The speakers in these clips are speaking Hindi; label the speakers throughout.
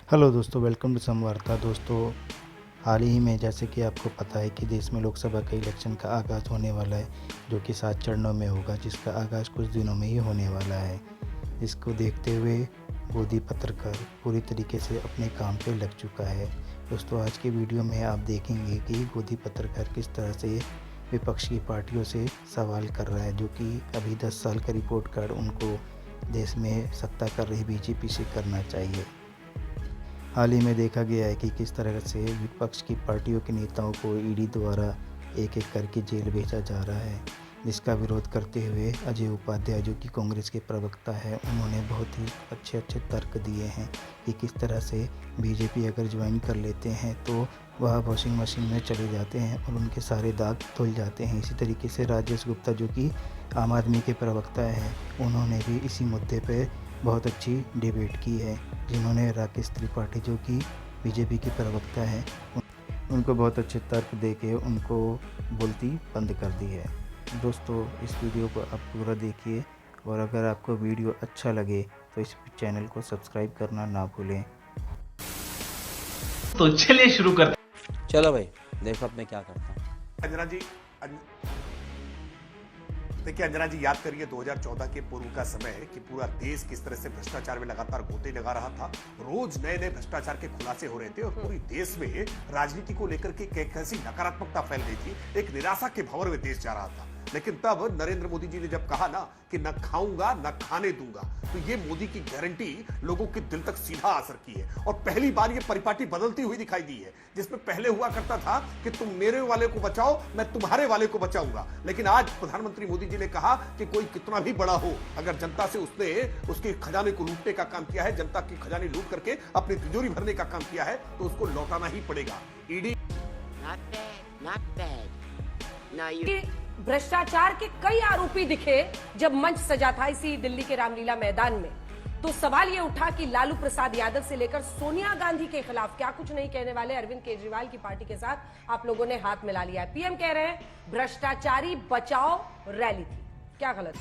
Speaker 1: हेलो दोस्तों, वेलकम टू समवार्ता। दोस्तों, हाल ही में जैसे कि आपको पता है कि देश में लोकसभा के इलेक्शन का आगाज़ होने वाला है, जो कि 7 चरणों में होगा, जिसका आगाज़ कुछ दिनों में ही होने वाला है। इसको देखते हुए गोदी पत्रकार पूरी तरीके से अपने काम पे लग चुका है। दोस्तों, आज की वीडियो में आप देखेंगे कि गोदी पत्रकार किस तरह से विपक्ष की पार्टियों से सवाल कर रहा है, जो कि अभी 10 साल का रिपोर्ट कार्ड उनको देश में सत्ता कर रही बीजेपी से करना चाहिए। हाल ही में देखा गया है कि किस तरह से विपक्ष की पार्टियों के नेताओं को ईडी द्वारा एक एक करके जेल भेजा जा रहा है, जिसका विरोध करते हुए अजय उपाध्याय, जो कि कांग्रेस के प्रवक्ता है, उन्होंने बहुत ही अच्छे तर्क दिए हैं कि किस तरह से बीजेपी अगर ज्वाइन कर लेते हैं तो वह वॉशिंग मशीन में चले जाते हैं और उनके सारे दाग धुल जाते हैं। इसी तरीके से राजेश गुप्ता, जो कि आम आदमी के प्रवक्ता हैं, उन्होंने भी इसी मुद्दे पर बहुत अच्छी डिबेट की है, जिन्होंने राकेश त्रिपाठी, जो कि बीजेपी के प्रवक्ता हैं, उनको बहुत अच्छे तर्क देके उनको बोलती बंद कर दी है। दोस्तों, इस वीडियो को आप पूरा देखिए और अगर आपको वीडियो अच्छा लगे तो इस चैनल को सब्सक्राइब करना ना भूलें।
Speaker 2: तो चलिए शुरू करते हैं।
Speaker 3: चलो भाई, देखो अब मैं क्या करता हूँ।
Speaker 4: अंजना जी, देखिए अंजना जी, याद करिए 2014 के पूर्व का समय कि पूरा देश किस तरह से भ्रष्टाचार में लगातार गोते लगा रहा था। रोज नए नए भ्रष्टाचार के खुलासे हो रहे थे और पूरी देश में राजनीति को लेकर के कैसी नकारात्मकता फैल गई थी। एक निराशा के भंवर में देश जा रहा था। लेकिन तब नरेंद्र मोदी जी ने जब कहा ना कि न खाऊंगा न खाने दूंगा, तो ये मोदी की गारंटी लोगों के दिल तक सीधा असर की है और पहली बार ये परिपाटी बदलती हुई दिखाई दी है, जिसमें पहले हुआ करता था कि तुम मेरे वाले को बचाओ, मैं तुम्हारे वाले को बचाऊंगा। लेकिन आज प्रधानमंत्री मोदी जी ने कहा कि कोई कितना भी बड़ा हो, अगर जनता से उसने उसके खजाने को लूटने का काम किया है, जनता की खजाने लूट करके अपनी तिजोरी भरने का काम किया है, तो उसको लौटाना ही पड़ेगा। ईडी
Speaker 5: भ्रष्टाचार के कई आरोपी दिखे जब मंच सजा था इसी दिल्ली के रामलीला मैदान में, तो सवाल ये उठा कि लालू प्रसाद यादव से लेकर सोनिया गांधी के खिलाफ क्या कुछ नहीं कहने वाले अरविंद केजरीवाल की पार्टी के साथ आप लोगों ने हाथ मिला लिया है। पीएम कह रहे हैं भ्रष्टाचारी बचाओ रैली थी, क्या गलत?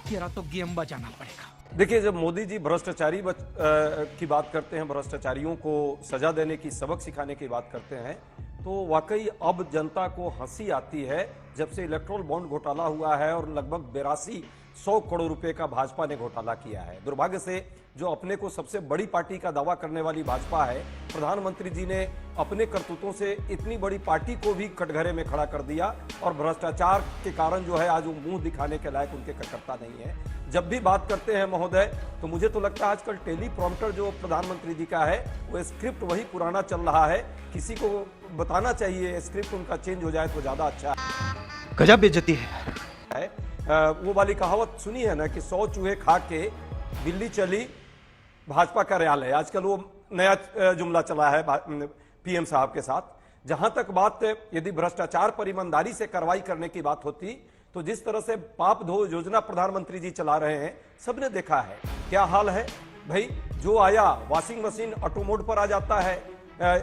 Speaker 6: तेरा तो गेम बजाना पड़ेगा।
Speaker 7: देखिए, जब मोदी जी भ्रष्टाचारी की बात करते हैं, भ्रष्टाचारियों को सजा देने की, सबक सिखाने की बात करते हैं, तो वाकई अब जनता को हंसी आती है जब से इलेक्ट्रोल बॉन्ड घोटाला हुआ है और लगभग 8200 करोड़ रुपए का भाजपा ने घोटाला किया है। दुर्भाग्य से जो अपने को सबसे बड़ी पार्टी का दावा करने वाली भाजपा है, प्रधानमंत्री जी ने अपने करतूतों से इतनी बड़ी पार्टी को भी कटघरे में खड़ा कर दिया और भ्रष्टाचार के कारण जो है आज वो मुंह दिखाने के लायक उनके कार्यकर्ता नहीं है। जब भी बात करते हैं महोदय, तो मुझे तो लगता है आजकल टेलीप्रॉम्प्टर जो प्रधानमंत्री जी का है, वो स्क्रिप्ट वही पुराना चल रहा है। किसी को बताना चाहिए स्क्रिप्ट उनका चेंज हो जाए तो ज्यादा अच्छा
Speaker 6: गजब बेइज्जती है।
Speaker 7: वो वाली कहावत सुनी है ना कि 100 चूहे खा के दिल्ली चली भाजपा कार्यालय। आजकल वो नया जुमला चला है पीएम साहब के साथ। जहां तक बात यदि भ्रष्टाचार पर ईमानदारी से कार्रवाई करने की बात होती, तो जिस तरह से पाप धो योजना प्रधानमंत्री जी चला रहे हैं, सबने देखा है क्या हाल है। भाई, जो आया वॉशिंग मशीन ऑटो मोड पर आ जाता है,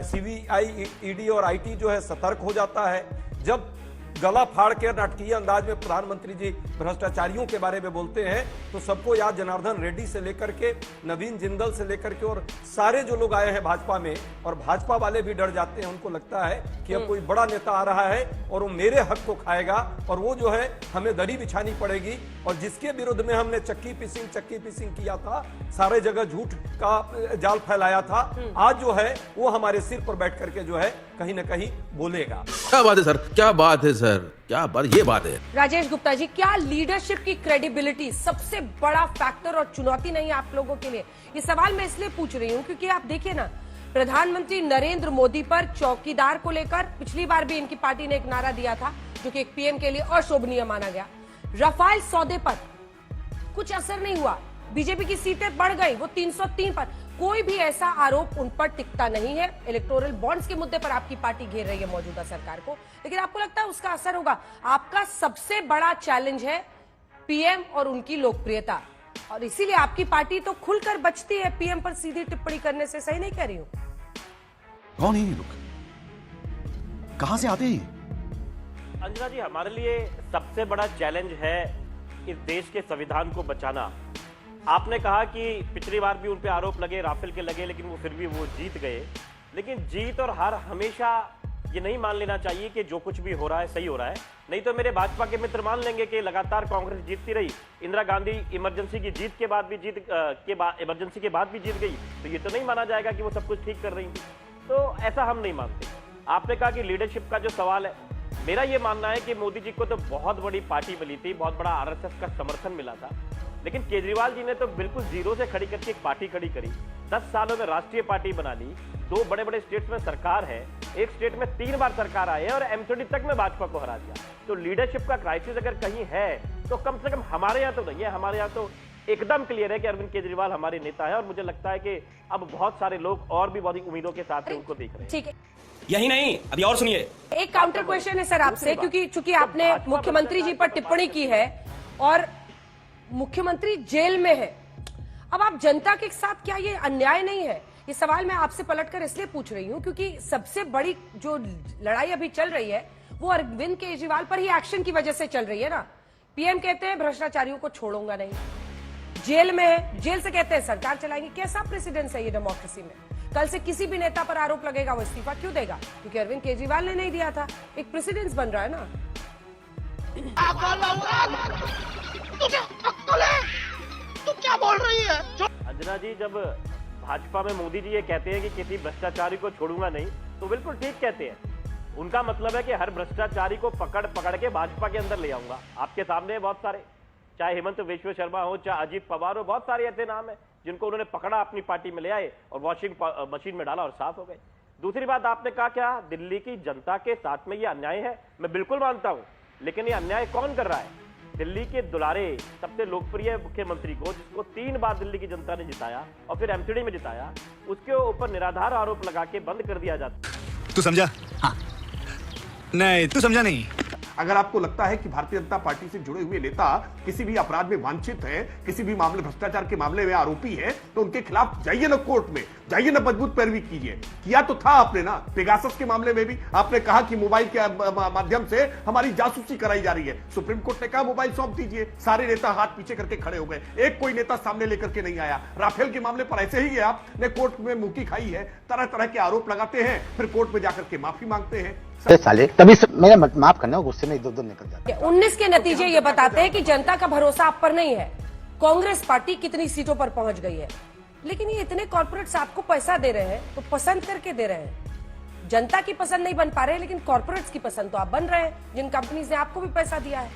Speaker 7: सीबीआई, ईडी और आईटी जो है सतर्क हो जाता है। जब गला फाड़ के नाटकीय अंदाज में प्रधानमंत्री जी भ्रष्टाचारियों के बारे में बोलते हैं, तो सबको याद जनार्दन रेड्डी से लेकर के नवीन जिंदल से लेकर के और सारे जो लोग आए हैं भाजपा में, और भाजपा वाले भी डर जाते हैं। उनको लगता है कि अब कोई बड़ा नेता आ रहा है और वो मेरे हक को खाएगा और वो जो है हमें दरी बिछानी पड़ेगी। और जिसके विरुद्ध में हमने चक्की पिसिंग किया था, सारे जगह झूठ का जाल फैलाया था, आज जो है वो हमारे सिर पर बैठ करके जो है कहीं ना कहीं बोलेगा।
Speaker 8: क्या बात है सर, क्या बात है सर, क्या बात, ये बात है।
Speaker 5: राजेश गुप्ता जी, क्या लीडरशिप की क्रेडिबिलिटी सबसे बड़ा फैक्टर और चुनौती नहीं है आप लोगों के लिए? ये सवाल मैं इसलिए पूछ रही हूं क्योंकि आप देखिए ना, प्रधानमंत्री नरेंद्र मोदी पर चौकीदार को लेकर पिछली बार भी इनकी पार्टी ने एक नारा दिया था, जो कि एक पीएम के लिए अशोभनीय माना गया। रफाल सौदे पर कुछ असर नहीं हुआ, बीजेपी की सीटें बढ़ गई, वो 303 पर। कोई भी ऐसा आरोप उन पर टिकता नहीं है। इलेक्टोरल बॉन्ड्स के मुद्दे पर आपकी पार्टी घेर रही है मौजूदा सरकार को, लेकिन आपको लगता है उसका असर होगा? आपका सबसे बड़ा चैलेंज है पीएम और उनकी लोकप्रियता, और इसीलिए आपकी पार्टी तो खुलकर बचती है पीएम पर सीधी टिप्पणी करने से। सही नहीं कह रही हूं?
Speaker 8: कौन है ये लोग, कहां से आते हैं?
Speaker 9: अंजना जी, हमारे लिए सबसे बड़ा चैलेंज है इस देश के संविधान को बचाना। आपने कहा कि पिछली बार भी उन पे आरोप लगे, राफेल के लगे, लेकिन वो फिर भी वो जीत गए। लेकिन जीत और हार हमेशा ये नहीं मान लेना चाहिए कि जो कुछ भी हो रहा है सही हो रहा है। नहीं तो मेरे भाजपा के मित्र मान लेंगे कि लगातार कांग्रेस जीतती रही, इंदिरा गांधी इमरजेंसी की जीत के बाद भी इमरजेंसी के बाद भी जीत गई, तो ये तो नहीं माना जाएगा कि वो सब कुछ ठीक कर रही थी। तो ऐसा हम नहीं मानते। आपने कहा कि लीडरशिप का जो सवाल है, मेरा ये मानना है कि मोदी जी को तो बहुत बड़ी पार्टी मिली थी, बहुत बड़ा आरएसएस का समर्थन मिला था, लेकिन केजरीवाल जी ने तो बिल्कुल जीरो से खड़ी करके एक पार्टी खड़ी करी। 10 सालों में राष्ट्रीय पार्टी बना ली, 2 बड़े बड़े स्टेट्स में सरकार है, एक स्टेट में 3 बार सरकार आई है और M30 तक में भाजपा को हरा दिया। तो लीडरशिप का क्राइसिस अगर कहीं है तो कम से कम हमारे यहाँ तो नहीं है। हमारे यहाँ तो एकदम क्लियर है कि अरविंद केजरीवाल हमारे नेता है और मुझे लगता है कि अब बहुत सारे लोग और भी बहुत उम्मीदों के साथ उनको देख रहे हैं।
Speaker 5: ठीक है,
Speaker 6: यही नहीं, अभी और सुनिए।
Speaker 5: एक काउंटर क्वेश्चन है सर आपसे, क्योंकि चूंकि आपने मुख्यमंत्री जी पर टिप्पणी की है और मुख्यमंत्री जेल में है, अब आप जनता के साथ क्या ये अन्याय नहीं है? ये सवाल मैं आपसे पलटकर इसलिए पूछ रही हूं क्योंकि सबसे बड़ी जो लड़ाई अभी चल रही है वो अरविंद केजरीवाल पर ही एक्शन की वजह से चल रही है ना। पीएम कहते हैं भ्रष्टाचारियों को छोड़ूंगा नहीं, जेल में है, जेल से कहते हैं सरकार चलाएंगे। कैसा प्रेसिडेंस है ये डेमोक्रेसी में? कल से किसी भी नेता पर आरोप लगेगा, वो इस्तीफा क्यों देगा? क्योंकि अरविंद केजरीवाल ने नहीं दिया था। एक प्रेसिडेंस बन रहा है ना।
Speaker 8: तू क्या बोल रही है?
Speaker 9: अंजना जी, जब भाजपा में मोदी जी ये कहते हैं कि किसी भ्रष्टाचारी को छोड़ूंगा नहीं, तो बिल्कुल ठीक कहते हैं। उनका मतलब है कि हर भ्रष्टाचारी को पकड़ पकड़ के भाजपा के अंदर ले आऊंगा। आपके सामने बहुत सारे, चाहे हेमंत विश्व शर्मा हो, चाहे अजीत पवार हो, बहुत सारे ऐसे नाम है जिनको उन्होंने पकड़ा, अपनी पार्टी में ले आए और वॉशिंग मशीन में डाला और साफ हो गए। दूसरी बात, आपने कहा क्या दिल्ली की जनता के साथ में ये अन्याय है? मैं बिल्कुल मानता हूं, लेकिन ये अन्याय कौन कर रहा है? दिल्ली के दुलारे सबसे लोकप्रिय मुख्यमंत्री को, जिसको 3 बार दिल्ली की जनता ने जिताया और फिर M30 में जिताया, उसके ऊपर निराधार आरोप लगा के बंद कर दिया जाता।
Speaker 6: तू समझा? हाँ। नहीं, तू समझा नहीं।
Speaker 4: अगर आपको लगता है कि भारतीय जनता पार्टी से जुड़े हुए नेता किसी भी अपराध में वांछित है, किसी भी मामले भ्रष्टाचार के मामले में आरोपी है, तो उनके खिलाफ जाइए ना कोर्ट में, जाइए ना मजबूत पैरवी कीजिए। किया तो था आपने ना, पेगासस के मामले में भी आपने कहा कि मोबाइल के माध्यम से हमारी जासूसी कराई जा रही है। सुप्रीम कोर्ट ने कहा मोबाइल सौंप दीजिए, सारे नेता हाथ पीछे करके खड़े हो गए, एक कोई नेता सामने लेकर के नहीं आया। राफेल के मामले पर ऐसे ही आपने कोर्ट में मुक्की खाई है, तरह तरह के आरोप लगाते हैं, फिर कोर्ट में जाकर के माफी मांगते हैं।
Speaker 10: साले तभी मेरा माफ करना, गुस्से में इधर उधर निकल जाते हैं।
Speaker 5: 19 के नतीजे ये बताते हैं कि जनता का भरोसा आप पर नहीं है। कांग्रेस पार्टी कितनी सीटों पर पहुंच गई है, लेकिन ये इतने कॉर्पोरेट्स आपको पैसा दे रहे हैं तो पसंद करके दे रहे हैं। जनता की पसंद नहीं बन पा रहे, लेकिन कॉर्पोरेट्स की पसंद तो आप बन रहे हैं, जिन कंपनीज ने आपको भी पैसा दिया है।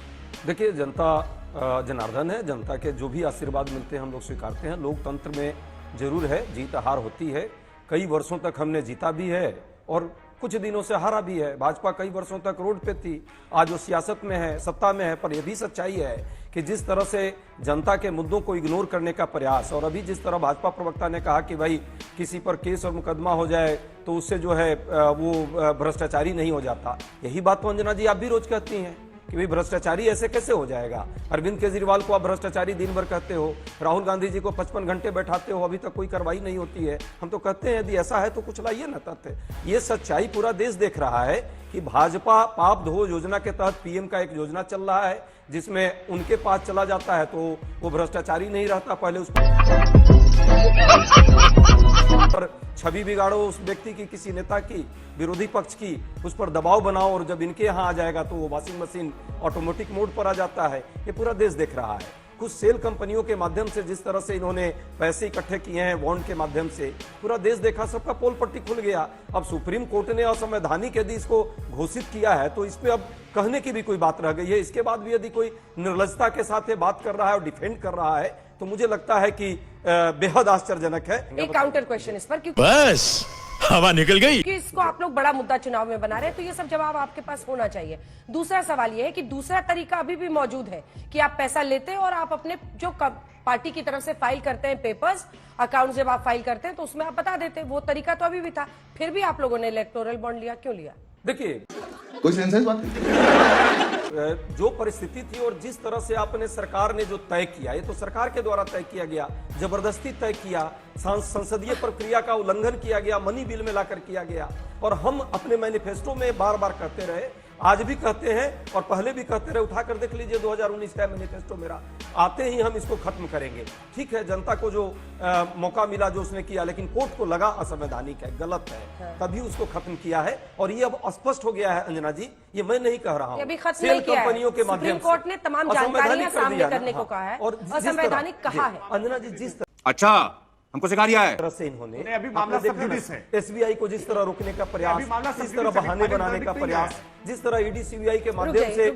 Speaker 7: देखिए, जनता जनार्दन है, जनता के जो भी आशीर्वाद मिलते हैं हम लोग स्वीकारते हैं। लोकतंत्र में जरूर है जीत हार होती है, कई वर्षों तक हमने जीता भी है और कुछ दिनों से हारा भी है। भाजपा कई वर्षों तक रोड पे थी, आज वो सियासत में है, सत्ता में है। पर यह भी सच्चाई है कि जिस तरह से जनता के मुद्दों को इग्नोर करने का प्रयास, और अभी जिस तरह भाजपा प्रवक्ता ने कहा कि भाई किसी पर केस और मुकदमा हो जाए तो उससे जो है वो भ्रष्टाचारी नहीं हो जाता, यही बात तो अंजना जी आप भी रोज कहती हैं कि भाई भ्रष्टाचारी ऐसे कैसे हो जाएगा। अरविंद केजरीवाल को आप भ्रष्टाचारी दिन भर कहते हो, राहुल गांधी जी को 55 घंटे बैठाते हो, अभी तक कोई कार्रवाई नहीं होती है। हम तो कहते हैं यदि ऐसा है तो कुछ लाइए ना तथ्य। ये सच्चाई पूरा देश देख रहा है कि भाजपा पाप धो योजना के तहत पीएम का एक योजना चल रहा है, जिसमें उनके पास चला जाता है तो वो भ्रष्टाचारी नहीं रहता। पहले उस पर छवि बिगाड़ो उस व्यक्ति की, किसी नेता की, विरोधी पक्ष की, उस पर दबाव बनाओ, और जब इनके यहाँ आ जाएगा तो वो वॉशिंग मशीन ऑटोमेटिक मोड पर आ जाता है। ये पूरा देश देख रहा है। कुछ सेल कंपनियों के माध्यम से जिस तरह से इन्होंने पैसे इकट्ठे किए हैं बॉन्ड के माध्यम से, पूरा देश देखा, सबका पोल पट्टी खुल गया। अब सुप्रीम कोर्ट ने असंवैधानिक यदि इसको घोषित किया है तो इस पे अब कहने की भी कोई बात रह गई है। इसके बाद भी यदि कोई निर्लजता के साथ ये बात कर रहा है और डिफेंड कर रहा है तो मुझे लगता है कि बेहद आश्चर्यजनक है।
Speaker 5: एक काउंटर क्वेश्चन इस पर, क्योंकि
Speaker 6: बस हवा निकल गई,
Speaker 5: कि इसको आप लोग बड़ा मुद्दा चुनाव में बना रहे हैं, तो ये सब जवाब आपके पास होना चाहिए। दूसरा सवाल ये है कि दूसरा तरीका अभी भी मौजूद है कि आप पैसा लेते हैं और आप अपने जो पार्टी की तरफ से फाइल करते हैं पेपर्स, अकाउंट जब आप फाइल करते हैं तो उसमें आप बता देते हैं। वो तरीका तो अभी भी था, फिर भी आप लोगों ने इलेक्टोरल बॉन्ड लिया, क्यों लिया?
Speaker 7: देखिए,
Speaker 8: कोई सेंस है इस बात की?
Speaker 7: जो परिस्थिति थी और जिस तरह से आपने सरकार ने जो तय किया, ये तो सरकार के द्वारा तय किया गया, जबरदस्ती तय किया, संसदीय प्रक्रिया का उल्लंघन किया गया, मनी बिल में लाकर किया गया। और हम अपने मैनिफेस्टो में बार बार कहते रहे आज भी कहते हैं और पहले भी कहते रहे, उठा कर देख लीजिए 2019 का मैनिफेस्टो मेरा, आते ही हम इसको खत्म करेंगे। ठीक है, जनता को जो मौका मिला जो उसने किया, लेकिन कोर्ट को लगा असंवैधानिक है, गलत है, तभी उसको खत्म किया है। और ये अब स्पष्ट हो गया है अंजना जी, ये मैं नहीं कह रहा हूँ,
Speaker 5: सेल कंपनियों के माध्यम से सुप्रीम कोर्ट ने तमाम जानकारियां सामने करने को कहा है और असंवैधानिक कहा है।
Speaker 7: अंजना जी, जिस
Speaker 8: अच्छा हमको सिखा दिया है
Speaker 7: तरह से इन्होंने
Speaker 4: अभी मामला सब जुडिस है।
Speaker 7: एसबीआई को जिस तरह रोकने का प्रयास,
Speaker 4: अभी मामला सब
Speaker 7: जिस तरह
Speaker 4: जुडिस है,
Speaker 7: बहाने
Speaker 4: फाइनल
Speaker 7: बनाने का
Speaker 4: वर्डिक्ट नहीं
Speaker 7: प्रयास, जिस तरह ईडी सीबीआई के माध्यम से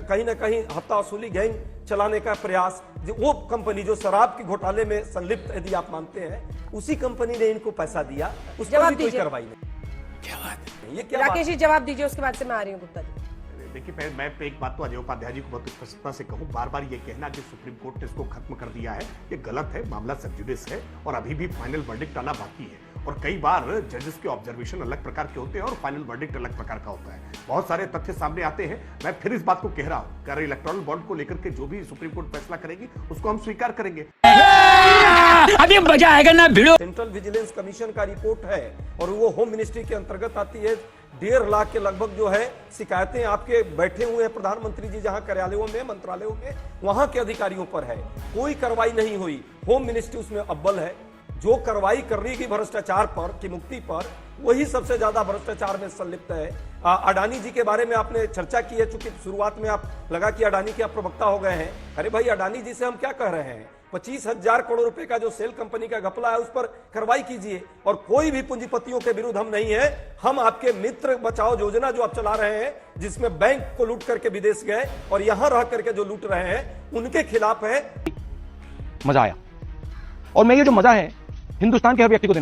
Speaker 7: कहीं ना कहीं हत्या वसूली गैंग चलाने का प्रयास, वो कंपनी जो शराब के घोटाले में संलिप्त यदि आप मानते हैं, उसी कंपनी ने इनको पैसा दिया, उस पर भी कोई कार्रवाई नहीं। क्या बात है, ये क्या
Speaker 5: राकेश जी जवाब दीजिए, उसके बाद से मैं आ रही हूँ गुप्ता जी।
Speaker 4: देखिए, मैं एक बात तो अजय उपाध्याय जी को बहुत स्पष्टता से कहूं, बार बार ये कहना कि सुप्रीम कोर्ट ने इसको खत्म कर दिया है, ये गलत है। मामला सब जुडिस है और अभी भी फाइनल वर्डिक्ट आना बाकी है। और कई बार जजेस के ऑब्जर्वेशन अलग प्रकार के होते हैं और फाइनल वर्डिक्ट अलग प्रकार का होता है। बहुत सारे तथ्य सामने आते हैं। मैं फिर इस बात को कह रहा हूं, कर इलेक्टोरल बॉन्ड को लेकर के जो भी सुप्रीम कोर्ट फैसला करेगी उसको हम स्वीकार करेंगे।
Speaker 6: अभी मजा आएगा ना भिड़ो।
Speaker 7: सेंट्रल विजिलेंस कमीशन का रिपोर्ट है और वो होम मिनिस्ट्री के अंतर्गत आती है। 1.5 लाख के लगभग जो है शिकायतें आपके बैठे हुए हैं प्रधानमंत्री जी जहां कार्यालयों में, मंत्रालयों में, वहां के अधिकारियों पर है। कोई कार्रवाई नहीं हुई, होम मिनिस्ट्री उसमें अव्वल है। जो कार्रवाई कर रही है भ्रष्टाचार पर की मुक्ति पर, वही सबसे ज्यादा भ्रष्टाचार में संलिप्त है। अडानी जी के बारे में आपने चर्चा की है, चूंकि शुरुआत में आप लगा कि अडानी के आप प्रवक्ता हो गए हैं। अरे भाई, अडानी जी से हम क्या कह रहे हैं? 25,000 करोड़ रुपए का जो सेल कंपनी का घपला है उस पर कार्रवाई कीजिए। और कोई भी पूंजीपतियों के विरुद्ध हम नहीं है। हम आपके मित्र बचाओ योजना जो आप चला रहे हैं, जिसमें बैंक को लूट करके विदेश गए और यहां रह करके जो लूट रहे हैं, उनके खिलाफ है।
Speaker 10: मजा आया, और मैं ये जो मजा है हिंदुस्तान के हर व्यक्ति को